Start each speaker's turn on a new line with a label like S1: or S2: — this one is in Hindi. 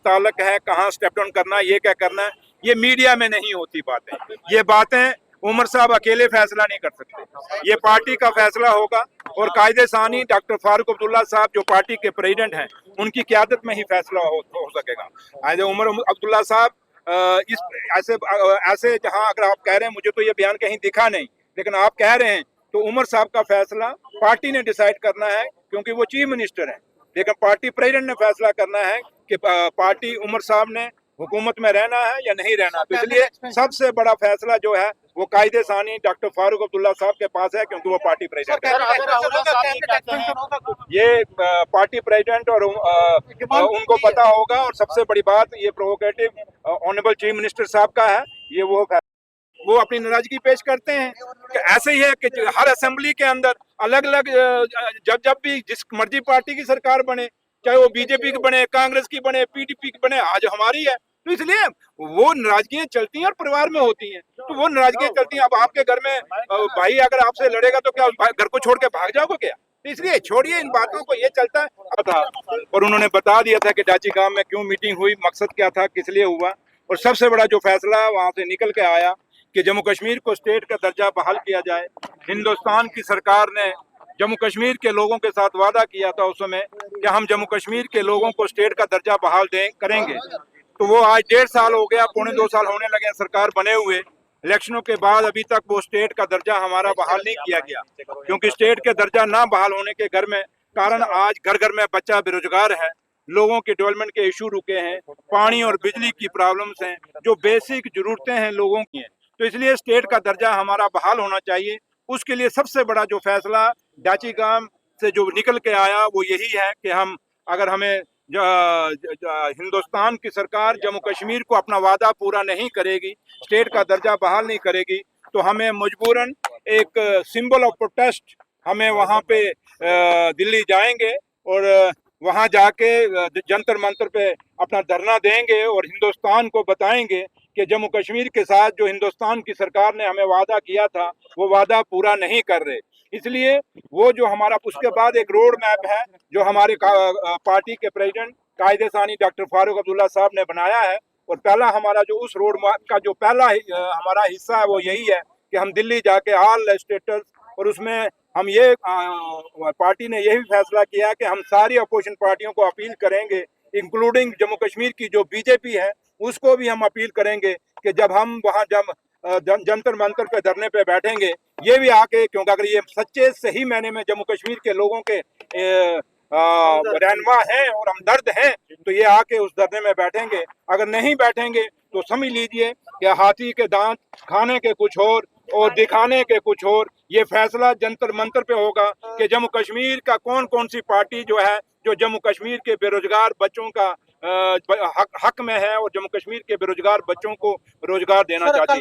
S1: ताल्लुक है, कहाँ स्टेप डाउन करना है, ये क्या करना है, ये मीडिया में नहीं होती बातें। ये बातें उमर साहब अकेले फैसला नहीं कर सकते, ये पार्टी का फैसला होगा और कायदे सानी डॉक्टर फारूक अब्दुल्ला साहब जो पार्टी के प्रेसिडेंट हैं उनकी क़यादत में ही फैसला हो सकेगा। आज उमर अब्दुल्ला साहब इस ऐसे जहां अगर आप कह रहे हैं, मुझे तो ये बयान कहीं दिखा नहीं, लेकिन आप कह रहे हैं तो उमर साहब का फैसला पार्टी ने डिसाइड करना है क्योंकि वो चीफ मिनिस्टर हैं, लेकिन पार्टी प्रेसिडेंट ने फैसला करना है कि पार्टी उमर साहब ने हुकूमत में रहना है या नहीं रहना। तो इसलिए सबसे बड़ा फैसला जो है वो कायदे सानी डॉक्टर फारूक अब्दुल्ला साहब के पास है क्योंकि वो पार्टी प्रेसिडेंट है। ये पार्टी प्रेसिडेंट और उनको पता होगा। और सबसे बड़ी बात ये प्रोवोकेटिव ऑनरेबल चीफ मिनिस्टर साहब का है, ये वो अपनी नाराजगी पेश करते हैं कि ऐसे ही है कि हर असेंबली के अंदर अलग अलग जब भी जिस मर्जी पार्टी की सरकार बने, चाहे वो बीजेपी की बने, कांग्रेस की बने, पीडीपी की बने, आज हमारी है, तो इसलिए वो नाराजगियां चलती हैं और परिवार में होती हैं, तो वो नाराजगियां चलती हैं। अब आपके घर में भाई अगर आपसे लड़ेगा तो क्या घर को छोड़ के भाग जाओगे क्या? तो इसलिए छोड़िए इन बातों को, ये चलता था। और उन्होंने बता दिया था कि डाची गांव में क्यों मीटिंग हुई, मकसद क्या था, किस लिए हुआ। और सबसे बड़ा जो फैसला वहां से निकल के आया कि जम्मू कश्मीर को स्टेट का दर्जा बहाल किया जाए। हिंदुस्तान की सरकार ने जम्मू कश्मीर के लोगों के साथ वादा किया था उस समय कि हम जम्मू कश्मीर के लोगों को स्टेट का दर्जा बहाल करेंगे। तो वो आज 1.5 साल हो गया, 1.25 साल होने लगे सरकार बने हुए। इलेक्शनों के बाद अभी तक वो स्टेट का दर्जा हमारा बहाल नहीं किया गया, क्योंकि स्टेट के दर्जा ना बहाल होने के घर में कारण आज घर घर में बच्चा बेरोजगार है, लोगों के डेवलपमेंट के इशू रुके हैं, पानी और बिजली की प्रॉब्लम्स हैं, जो बेसिक जरूरतें हैं लोगों की हैं। तो इसलिए स्टेट का दर्जा हमारा बहाल होना चाहिए। उसके लिए सबसे बड़ा जो फैसला डाची गांव से जो निकल के आया वो यही है कि हम अगर हमें हिंदुस्तान की सरकार जम्मू कश्मीर को अपना वादा पूरा नहीं करेगी, स्टेट का दर्जा बहाल नहीं करेगी, तो हमें मजबूरन एक सिंबल ऑफ प्रोटेस्ट हमें वहाँ पे दिल्ली जाएंगे और वहाँ जाके जंतर मंतर पे अपना धरना देंगे और हिंदुस्तान को बताएंगे कि जम्मू कश्मीर के साथ जो हिंदुस्तान की सरकार ने हमें वादा किया था वो वादा पूरा नहीं कर रहे। इसलिए वो जो हमारा उसके बाद एक रोड मैप है जो हमारे पार्टी के प्रेसिडेंट कायदे सानी डॉक्टर फारूक अब्दुल्ला साहब ने बनाया है। और पहला हमारा जो उस रोड मैप का जो पहला हमारा हिस्सा है वो यही है कि हम दिल्ली जाके ऑल लेजिस्लेटर्स, और उसमें हम ये पार्टी ने यही फैसला किया है कि हम सारी अपोजिशन पार्टियों को अपील करेंगे, इंक्लूडिंग जम्मू कश्मीर की जो बीजेपी है उसको भी हम अपील करेंगे कि जब हम वहाँ जंतर मंतर पे धरने पे बैठेंगे, ये भी आके, क्योंकि अगर ये सच्चे सही मायने में जम्मू कश्मीर के लोगों के रहनुमा हैं और हमदर्द हैं, तो ये आके उस धरने में बैठेंगे। अगर नहीं बैठेंगे तो समझ लीजिए कि हाथी के दांत खाने के कुछ और दिखाने के कुछ और। ये फैसला जंतर मंतर पे होगा कि जम्मू कश्मीर का कौन कौन सी पार्टी जो है जो जम्मू कश्मीर के बेरोजगार बच्चों का हक में है और जम्मू कश्मीर के बेरोजगार बच्चों को रोजगार देना चाहती है।